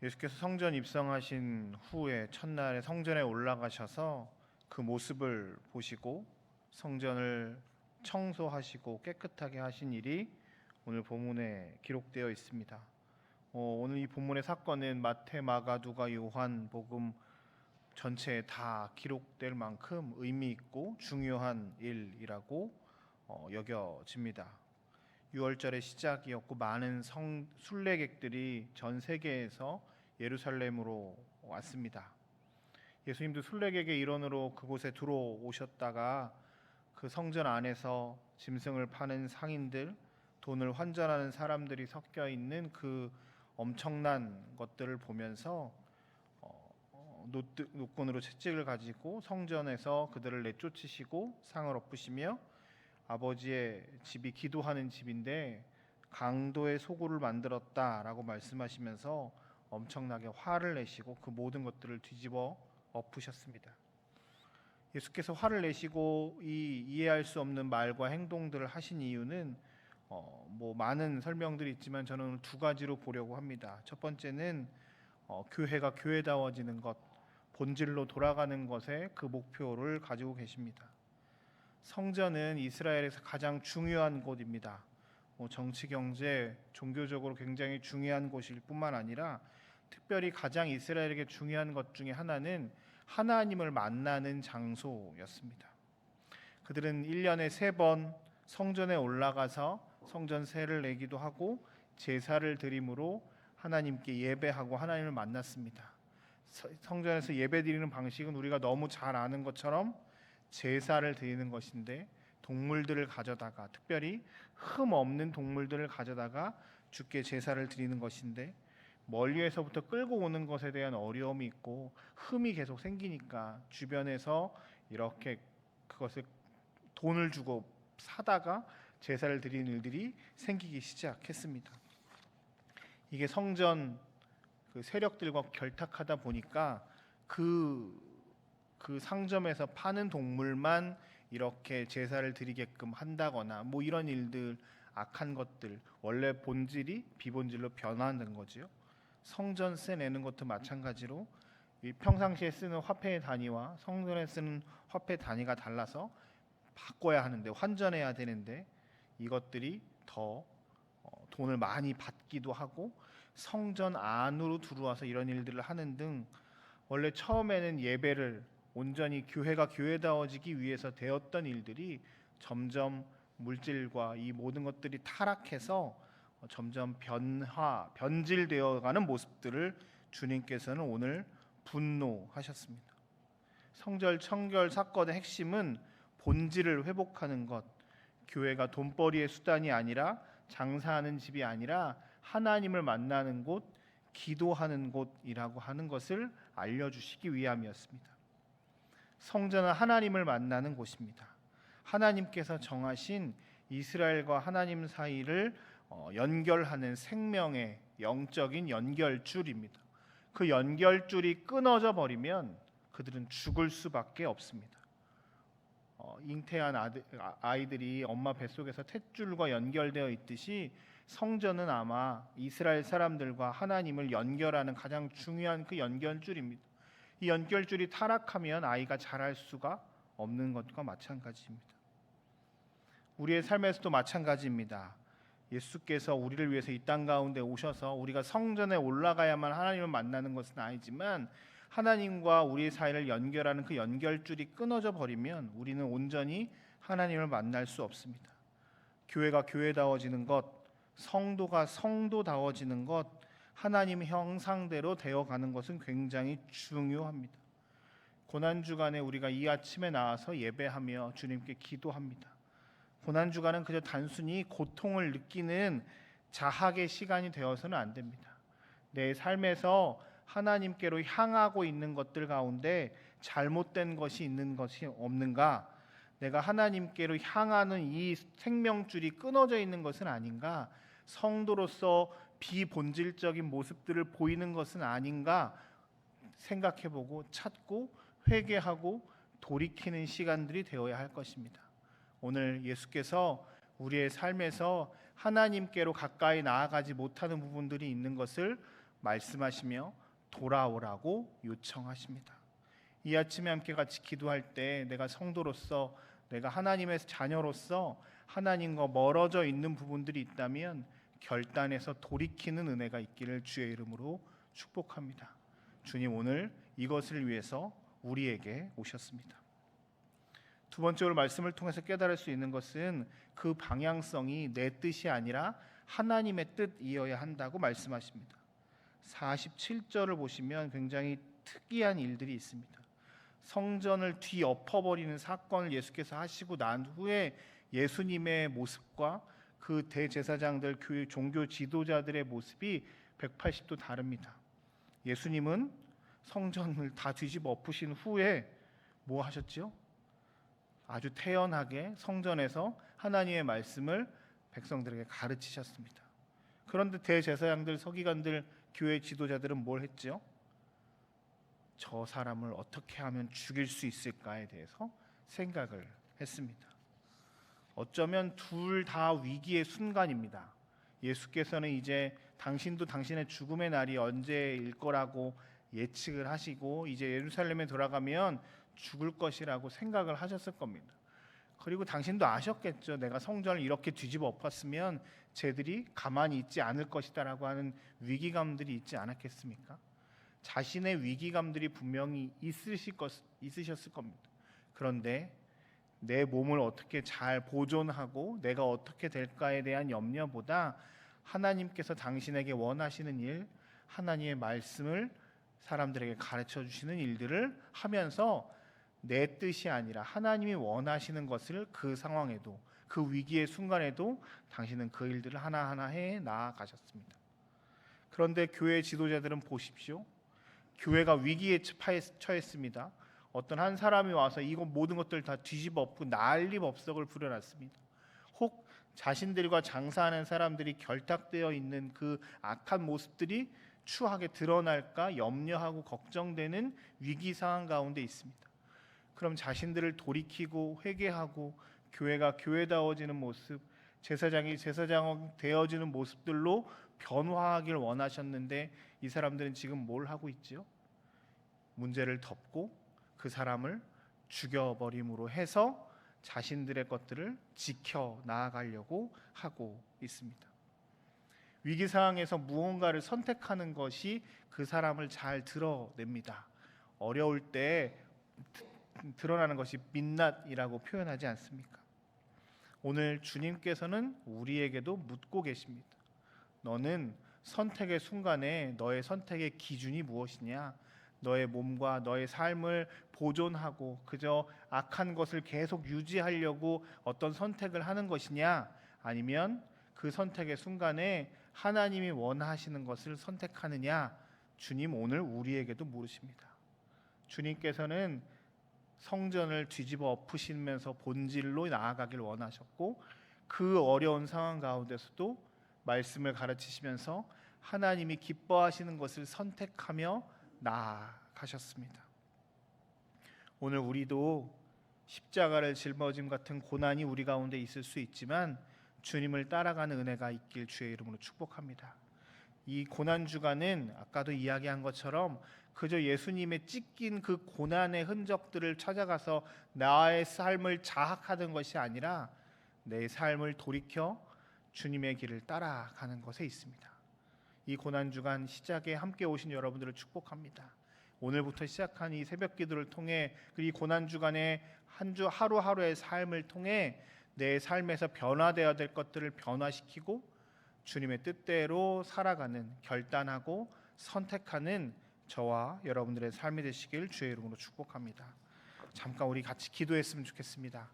예수께서 성전 입성하신 후에 첫날에 성전에 올라가셔서 그 모습을 보시고 성전을 청소하시고 깨끗하게 하신 일이 오늘 본문에 기록되어 있습니다. 오늘 이 본문의 사건은 마태, 마가, 누가, 요한 복음 전체에 다 기록될 만큼 의미 있고 중요한 일이라고 여겨집니다. 6월절의 시작이었고 많은 순례객들이 전 세계에서 예루살렘으로 왔습니다. 예수님도 순례객의 일원으로 그곳에 들어오셨다가 그 성전 안에서 짐승을 파는 상인들, 돈을 환전하는 사람들이 섞여 있는 그 엄청난 것들을 보면서 노건으로 채찍을 가지고 성전에서 그들을 내쫓으시고 상을 엎으시며 아버지의 집이 기도하는 집인데 강도의 소굴을 만들었다라고 말씀하시면서 엄청나게 화를 내시고 그 모든 것들을 뒤집어 엎으셨습니다. 예수께서 화를 내시고 이 이해할 수 없는 말과 행동들을 하신 이유는 많은 설명들이 있지만 저는 두 가지로 보려고 합니다. 첫 번째는 교회가 교회다워지는 것, 본질로 돌아가는 것에 그 목표를 가지고 계십니다. 성전은 이스라엘에서 가장 중요한 곳입니다. 정치, 경제, 종교적으로 굉장히 중요한 곳일 뿐만 아니라 특별히 가장 이스라엘에게 중요한 것 중에 하나는 하나님을 만나는 장소였습니다. 그들은 1년에 3번 성전에 올라가서 성전세를 내기도 하고 제사를 드림으로 하나님께 예배하고 하나님을 만났습니다. 성전에서 예배드리는 방식은 우리가 너무 잘 아는 것처럼 제사를 드리는 것인데 동물들을 가져다가 특별히 흠 없는 동물들을 가져다가 주께 제사를 드리는 것인데 멀리에서부터 끌고 오는 것에 대한 어려움이 있고 흠이 계속 생기니까 주변에서 이렇게 그것을 돈을 주고 사다가 제사를 드리는 일들이 생기기 시작했습니다. 이게 성전 그 세력들과 결탁하다 보니까 그 상점에서 파는 동물만 이렇게 제사를 드리게끔 한다거나 이런 일들, 악한 것들, 원래 본질이 비본질로 변화하는 거지요. 성전세 내는 것도 마찬가지로 평상시에 쓰는 화폐의 단위와 성전에 쓰는 화폐 단위가 달라서 바꿔야 하는데 환전해야 되는데 이것들이 더 돈을 많이 받기도 하고 성전 안으로 들어와서 이런 일들을 하는 등 원래 처음에는 예배를 온전히 교회가 교회다워지기 위해서 되었던 일들이 점점 물질과 이 모든 것들이 타락해서 점점 변질되어가는 모습들을 주님께서는 오늘 분노하셨습니다. 성전 청결 사건의 핵심은 본질을 회복하는 것, 교회가 돈벌이의 수단이 아니라 장사하는 집이 아니라 하나님을 만나는 곳, 기도하는 곳이라고 하는 것을 알려주시기 위함이었습니다. 성전은 하나님을 만나는 곳입니다. 하나님께서 정하신 이스라엘과 하나님 사이를 연결하는 생명의 영적인 연결줄입니다. 그 연결줄이 끊어져 버리면 그들은 죽을 수밖에 없습니다. 잉태한 아이들이 엄마 뱃속에서 탯줄과 연결되어 있듯이 성전은 아마 이스라엘 사람들과 하나님을 연결하는 가장 중요한 그 연결줄입니다. 이 연결줄이 타락하면 아이가 자랄 수가 없는 것과 마찬가지입니다. 우리의 삶에서도 마찬가지입니다. 예수께서 우리를 위해서 이 땅 가운데 오셔서 우리가 성전에 올라가야만 하나님을 만나는 것은 아니지만 하나님과 우리 사이를 연결하는 그 연결줄이 끊어져 버리면 우리는 온전히 하나님을 만날 수 없습니다. 교회가 교회다워지는 것, 성도가 성도다워지는 것, 하나님 형상대로 되어가는 것은 굉장히 중요합니다. 고난주간에 우리가 이 아침에 나와서 예배하며 주님께 기도합니다. 고난주간은 그저 단순히 고통을 느끼는 자학의 시간이 되어서는 안 됩니다. 내 삶에서 하나님께로 향하고 있는 것들 가운데 잘못된 것이 있는 것이 없는가? 내가 하나님께로 향하는 이 생명줄이 끊어져 있는 것은 아닌가? 성도로서 비본질적인 모습들을 보이는 것은 아닌가? 생각해보고 찾고 회개하고 돌이키는 시간들이 되어야 할 것입니다. 오늘 예수께서 우리의 삶에서 하나님께로 가까이 나아가지 못하는 부분들이 있는 것을 말씀하시며 돌아오라고 요청하십니다. 이 아침에 함께 같이 기도할 때 내가 성도로서, 내가 하나님의 자녀로서 하나님과 멀어져 있는 부분들이 있다면 결단해서 돌이키는 은혜가 있기를 주의 이름으로 축복합니다. 주님, 오늘 이것을 위해서 우리에게 오셨습니다. 두 번째로 말씀을 통해서 깨달을 수 있는 것은 그 방향성이 내 뜻이 아니라 하나님의 뜻이어야 한다고 말씀하십니다. 47절을 보시면 굉장히 특이한 일들이 있습니다. 성전을 뒤엎어버리는 사건을 예수께서 하시고 난 후에 예수님의 모습과 그 대제사장들, 교회 종교 지도자들의 모습이 180도 다릅니다. 예수님은 성전을 다 뒤집어 엎으신 후에 뭐 하셨죠? 아주 태연하게 성전에서 하나님의 말씀을 백성들에게 가르치셨습니다. 그런데 대제사장들, 서기관들, 교회 지도자들은 뭘 했죠? 저 사람을 어떻게 하면 죽일 수 있을까에 대해서 생각을 했습니다. 어쩌면 둘 다 위기의 순간입니다. 예수께서는 이제 당신도 당신의 죽음의 날이 언제일 거라고 예측을 하시고 이제 예루살렘에 돌아가면 죽을 것이라고 생각을 하셨을 겁니다. 그리고 당신도 아셨겠죠. 내가 성전을 이렇게 뒤집어 엎었으면 쟤들이 가만히 있지 않을 것이다라고 하는 위기감들이 있지 않았겠습니까? 자신의 위기감들이 분명히 있으셨을 겁니다. 그런데 내 몸을 어떻게 잘 보존하고 내가 어떻게 될까에 대한 염려보다 하나님께서 당신에게 원하시는 일, 하나님의 말씀을 사람들에게 가르쳐 주시는 일들을 하면서 내 뜻이 아니라 하나님이 원하시는 것을 그 상황에도, 그 위기의 순간에도 당신은 그 일들을 하나하나 해 나아가셨습니다. 그런데 교회 지도자들은 보십시오. 교회가 위기에 처했습니다. 어떤 한 사람이 와서 이거 모든 것들 다 뒤집어 엎고 난리법석을 부려놨습니다. 혹 자신들과 장사하는 사람들이 결탁되어 있는 그 악한 모습들이 추하게 드러날까 염려하고 걱정되는 위기 상황 가운데 있습니다. 그럼 자신들을 돌이키고 회개하고 교회가 교회다워지는 모습, 제사장이 제사장 되어지는 모습들로 변화하길 원하셨는데 이 사람들은 지금 뭘 하고 있죠? 문제를 덮고 그 사람을 죽여버림으로 해서 자신들의 것들을 지켜 나아가려고 하고 있습니다. 위기 상황에서 무언가를 선택하는 것이 그 사람을 잘 드러냅니다. 어려울 때 드러나는 것이 민낯이라고 표현하지 않습니까? 오늘 주님께서는 우리에게도 묻고 계십니다. 너는 선택의 순간에 너의 선택의 기준이 무엇이냐? 너의 몸과 너의 삶을 보존하고 그저 악한 것을 계속 유지하려고 어떤 선택을 하는 것이냐? 아니면 그 선택의 순간에 하나님이 원하시는 것을 선택하느냐? 주님 오늘 우리에게도 물으십니다. 주님께서는 성전을 뒤집어 엎으시면서 본질로 나아가길 원하셨고 그 어려운 상황 가운데서도 말씀을 가르치시면서 하나님이 기뻐하시는 것을 선택하며 나아가셨습니다. 오늘 우리도 십자가를 짊어짐 같은 고난이 우리 가운데 있을 수 있지만 주님을 따라가는 은혜가 있길 주의 이름으로 축복합니다. 이 고난 주간은 아까도 이야기한 것처럼 그저 예수님의 찢긴 그 고난의 흔적들을 찾아가서 나의 삶을 자학하는 것이 아니라 내 삶을 돌이켜 주님의 길을 따라가는 것에 있습니다. 이 고난 주간 시작에 함께 오신 여러분들을 축복합니다. 오늘부터 시작한 이 새벽 기도를 통해 그리고 고난 주간의 한 주 하루하루의 삶을 통해 내 삶에서 변화되어야 될 것들을 변화시키고 주님의 뜻대로 살아가는 결단하고 선택하는 저와 여러분들의 삶이 되시길 주의 이름으로 축복합니다. 잠깐 우리 같이 기도했으면 좋겠습니다.